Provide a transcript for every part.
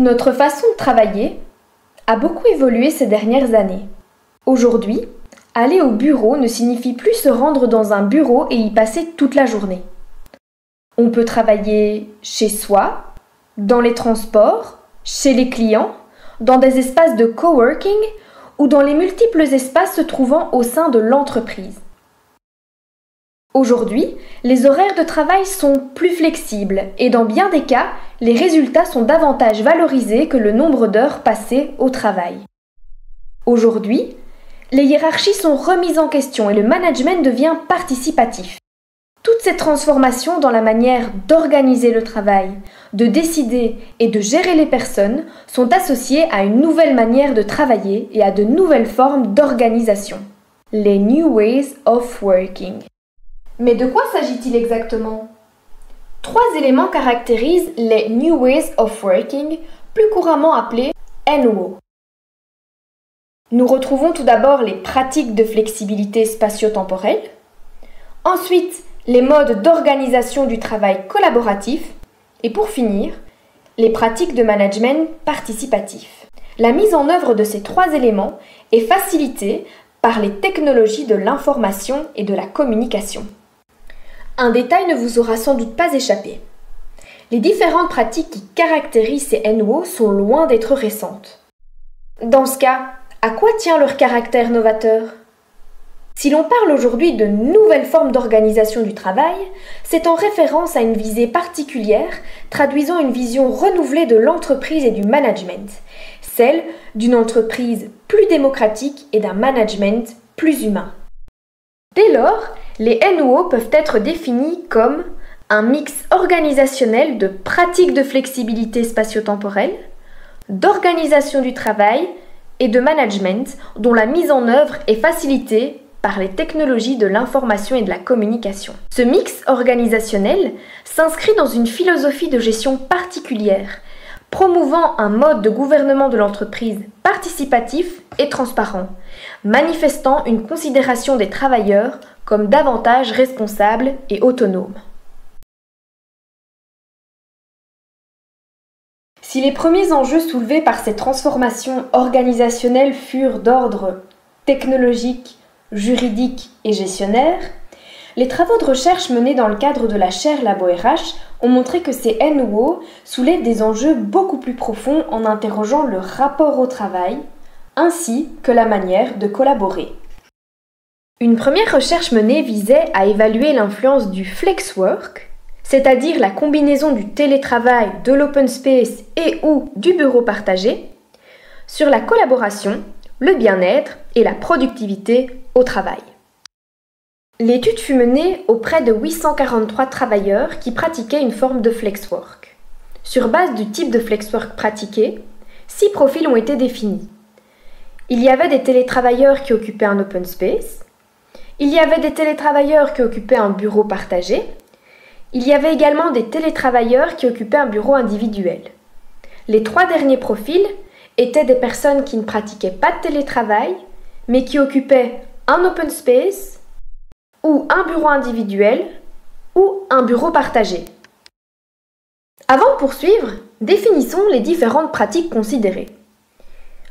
Notre façon de travailler a beaucoup évolué ces dernières années. Aujourd'hui, aller au bureau ne signifie plus se rendre dans un bureau et y passer toute la journée. On peut travailler chez soi, dans les transports, chez les clients, dans des espaces de coworking ou dans les multiples espaces se trouvant au sein de l'entreprise. Aujourd'hui, les horaires de travail sont plus flexibles et dans bien des cas, les résultats sont davantage valorisés que le nombre d'heures passées au travail. Aujourd'hui, les hiérarchies sont remises en question et le management devient participatif. Toutes ces transformations dans la manière d'organiser le travail, de décider et de gérer les personnes sont associées à une nouvelle manière de travailler et à de nouvelles formes d'organisation. Les New Ways of Working. Mais de quoi s'agit-il exactement ? 3 éléments caractérisent les New Ways of Working, plus couramment appelés NWO. Nous retrouvons tout d'abord les pratiques de flexibilité spatio-temporelle, ensuite les modes d'organisation du travail collaboratif et pour finir, les pratiques de management participatif. La mise en œuvre de ces 3 éléments est facilitée par les technologies de l'information et de la communication. Un détail ne vous aura sans doute pas échappé. Les différentes pratiques qui caractérisent ces NWO sont loin d'être récentes. Dans ce cas, à quoi tient leur caractère novateur ? Si l'on parle aujourd'hui de nouvelles formes d'organisation du travail, c'est en référence à une visée particulière traduisant une vision renouvelée de l'entreprise et du management, celle d'une entreprise plus démocratique et d'un management plus humain. Dès lors, les NWO peuvent être définis comme un mix organisationnel de pratiques de flexibilité spatio-temporelle, d'organisation du travail et de management dont la mise en œuvre est facilitée par les technologies de l'information et de la communication. Ce mix organisationnel s'inscrit dans une philosophie de gestion particulière, promouvant un mode de gouvernement de l'entreprise participatif et transparent, manifestant une considération des travailleurs comme davantage responsables et autonomes. Si les premiers enjeux soulevés par ces transformations organisationnelles furent d'ordre technologique, juridique et gestionnaire, les travaux de recherche menés dans le cadre de la chaire Labo RH ont montré que ces NWO soulèvent des enjeux beaucoup plus profonds en interrogeant le rapport au travail, ainsi que la manière de collaborer. Une première recherche menée visait à évaluer l'influence du flexwork, c'est-à-dire la combinaison du télétravail, de l'open space et ou du bureau partagé, sur la collaboration, le bien-être et la productivité au travail. L'étude fut menée auprès de 843 travailleurs qui pratiquaient une forme de flexwork. Sur base du type de flexwork pratiqué, 6 profils ont été définis. Il y avait des télétravailleurs qui occupaient un open space, il y avait des télétravailleurs qui occupaient un bureau partagé, il y avait également des télétravailleurs qui occupaient un bureau individuel. Les 3 derniers profils étaient des personnes qui ne pratiquaient pas de télétravail, mais qui occupaient un open space, ou un bureau individuel, ou un bureau partagé. Avant de poursuivre, définissons les différentes pratiques considérées.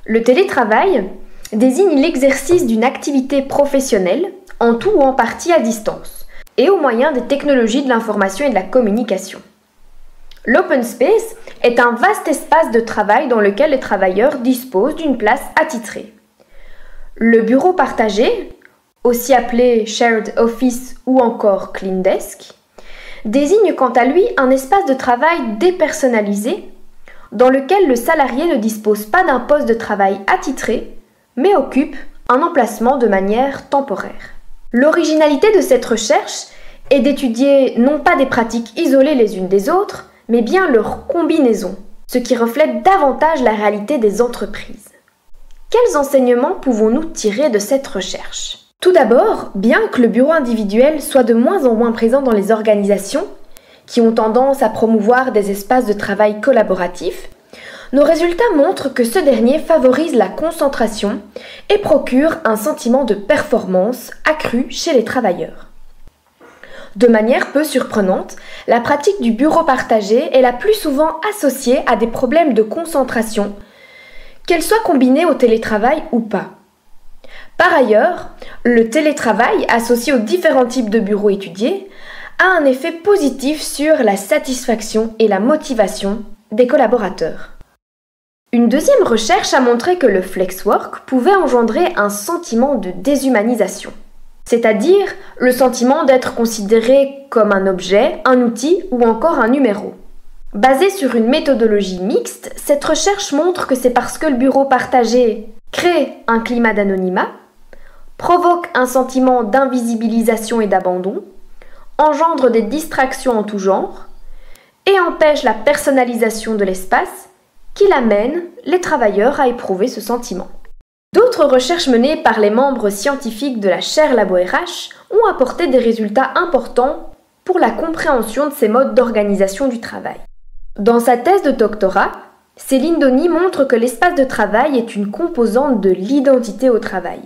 Le télétravail désigne l'exercice d'une activité professionnelle, en tout ou en partie à distance, et au moyen des technologies de l'information et de la communication. L'open space est un vaste espace de travail dans lequel les travailleurs disposent d'une place attitrée. Le bureau partagé, aussi appelé shared office ou encore clean desk, désigne quant à lui un espace de travail dépersonnalisé dans lequel le salarié ne dispose pas d'un poste de travail attitré, mais occupe un emplacement de manière temporaire. L'originalité de cette recherche est d'étudier non pas des pratiques isolées les unes des autres, mais bien leur combinaison, ce qui reflète davantage la réalité des entreprises. Quels enseignements pouvons-nous tirer de cette recherche ? Tout d'abord, bien que le bureau individuel soit de moins en moins présent dans les organisations, qui ont tendance à promouvoir des espaces de travail collaboratifs, nos résultats montrent que ce dernier favorise la concentration et procure un sentiment de performance accru chez les travailleurs. De manière peu surprenante, la pratique du bureau partagé est la plus souvent associée à des problèmes de concentration, qu'elle soit combinée au télétravail ou pas. Par ailleurs, le télétravail, associé aux différents types de bureaux étudiés, a un effet positif sur la satisfaction et la motivation des collaborateurs. Une deuxième recherche a montré que le flexwork pouvait engendrer un sentiment de déshumanisation, c'est-à-dire le sentiment d'être considéré comme un objet, un outil ou encore un numéro. Basée sur une méthodologie mixte, cette recherche montre que c'est parce que le bureau partagé crée un climat d'anonymat, provoque un sentiment d'invisibilisation et d'abandon, engendre des distractions en tout genre et empêche la personnalisation de l'espace qu'il amène les travailleurs à éprouver ce sentiment. D'autres recherches menées par les membres scientifiques de la chaire Labo RH ont apporté des résultats importants pour la compréhension de ces modes d'organisation du travail. Dans sa thèse de doctorat, Céline Donny montre que l'espace de travail est une composante de l'identité au travail.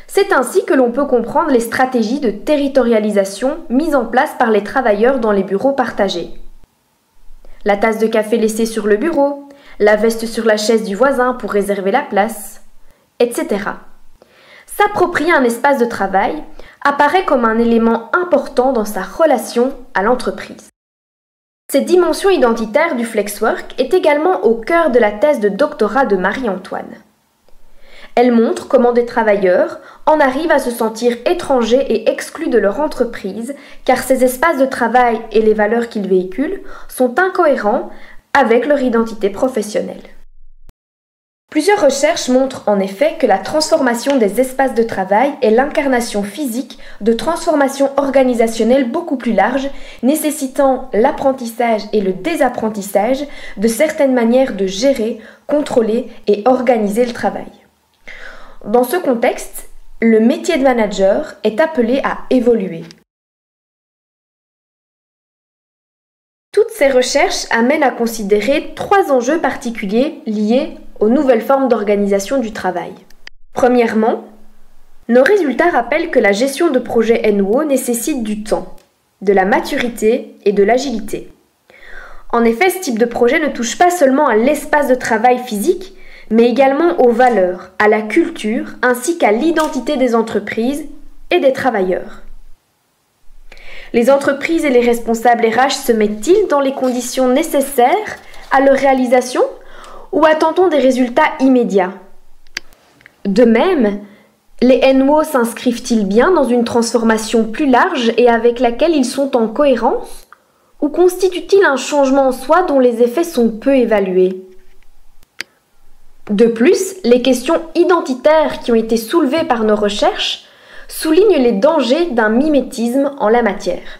C'est ainsi que l'on peut comprendre les stratégies de territorialisation mises en place par les travailleurs dans les bureaux partagés. La tasse de café laissée sur le bureau, la veste sur la chaise du voisin pour réserver la place, etc. S'approprier un espace de travail apparaît comme un élément important dans sa relation à l'entreprise. Cette dimension identitaire du flexwork est également au cœur de la thèse de doctorat de Marie-Antoine. Elle montre comment des travailleurs en arrivent à se sentir étrangers et exclus de leur entreprise, car ces espaces de travail et les valeurs qu'ils véhiculent sont incohérents avec leur identité professionnelle. Plusieurs recherches montrent en effet que la transformation des espaces de travail est l'incarnation physique de transformations organisationnelles beaucoup plus larges, nécessitant l'apprentissage et le désapprentissage de certaines manières de gérer, contrôler et organiser le travail. Dans ce contexte, le métier de manager est appelé à évoluer. Toutes ces recherches amènent à considérer 3 enjeux particuliers liés aux nouvelles formes d'organisation du travail. Premièrement, nos résultats rappellent que la gestion de projets NO nécessite du temps, de la maturité et de l'agilité. En effet, ce type de projet ne touche pas seulement à l'espace de travail physique, mais également aux valeurs, à la culture, ainsi qu'à l'identité des entreprises et des travailleurs. Les entreprises et les responsables RH se mettent-ils dans les conditions nécessaires à leur réalisation ou attend-on des résultats immédiats? De même, les NO s'inscrivent-ils bien dans une transformation plus large et avec laquelle ils sont en cohérence? Ou constituent-ils un changement en soi dont les effets sont peu évalués? De plus, les questions identitaires qui ont été soulevées par nos recherches soulignent les dangers d'un mimétisme en la matière.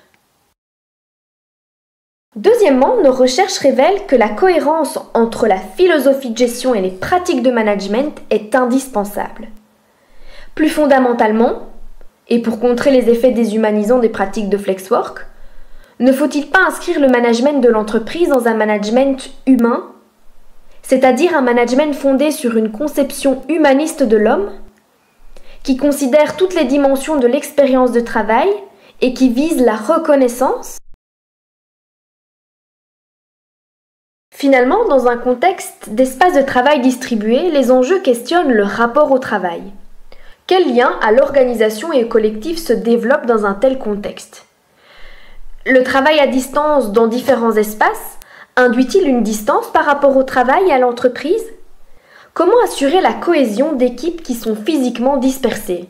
Deuxièmement, nos recherches révèlent que la cohérence entre la philosophie de gestion et les pratiques de management est indispensable. Plus fondamentalement, et pour contrer les effets déshumanisants des pratiques de flexwork, ne faut-il pas inscrire le management de l'entreprise dans un management humain, c'est-à-dire un management fondé sur une conception humaniste de l'homme, qui considère toutes les dimensions de l'expérience de travail et qui vise la reconnaissance? Finalement, dans un contexte d'espace de travail distribué, les enjeux questionnent le rapport au travail. Quel lien à l'organisation et au collectif se développe dans un tel contexte? Le travail à distance dans différents espaces induit-il une distance par rapport au travail et à l'entreprise? Comment assurer la cohésion d'équipes qui sont physiquement dispersées?